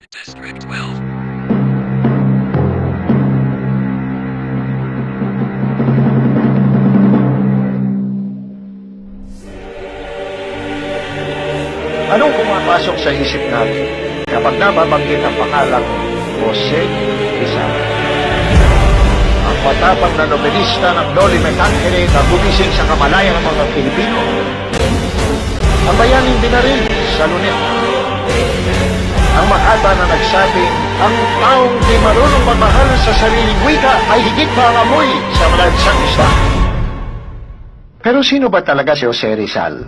District 12. Anong pumapasok sa isip natin kapag nababanggit ang pangalang Jose Rizal? Ang matapang na nobelista ng Noli Me Tangere na gumising sa kamalayan ng mga Pilipino. Ang bayaning binaril sa Luneta. Ang makata na nagsabi, ang taong di marunong magmahal sa sariling wika ay higit pa ang amoy sa malansang isda. Pero sino ba talaga si Jose Rizal?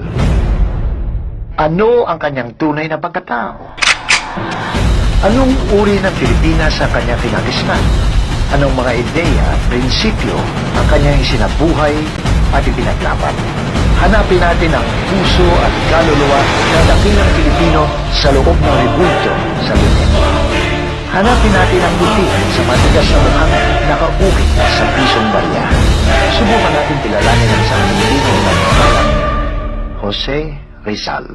Ano ang kanyang tunay na pagkatao? Anong uri ng Pilipinas ang kanyang kinagisnan? Anong mga ideya at prinsipyo ang kanyang isinabuhay at ipinaglaban? Hanapin natin ang puso at kaluluwa ng dakilang Pilipino sa loob ng rebulto sa Luneta. Hanapin natin ang buti sa matigas na mukhang nakauwi sa pisong barya. Subukan natin kilalanin ang isang Pilipino na pangalan, Jose Rizal.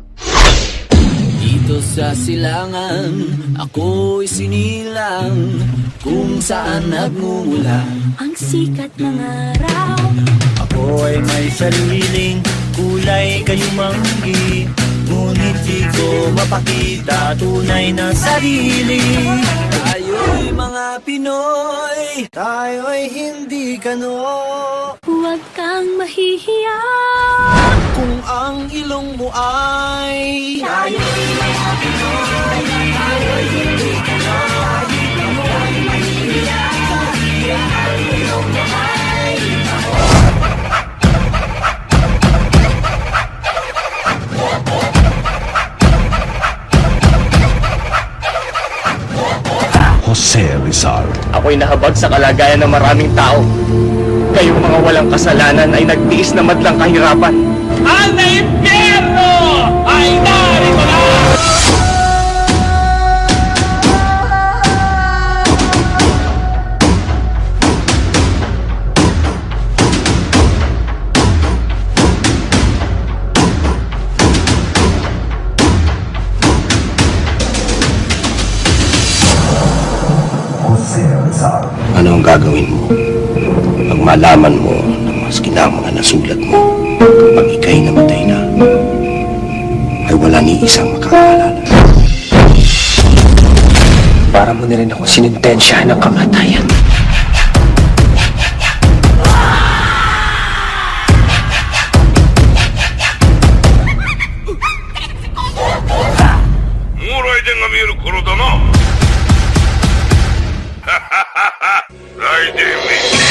Dito sa silangan, ako'y sinilang kung saan nagmumula ang sikat ng araw. Ako ay may sariling kulay kayumanggi, ngunit di ko mapakita tunay na sarili. Tayo'y mga Pinoy, Tayo'y hindi kano. Huwag kang mahihiya. Kung ang ilong mo ay Jose Rizal. Ako'y nahabag sa kalagayan ng maraming tao. Kayong mga walang kasalanan ay nagtiis na madlang kahirapan. Ang naimpyerno ay narito na! Jose Rizal. Ano ang gagawin mo pag malaman mo na maski na ang mga nasulat mo kapag ika'y namatay na ay wala ni isang makakaalala? Para mo na rin ako sinintensyahan ng kamatayan. Murai de nga miru koro da na. Raiden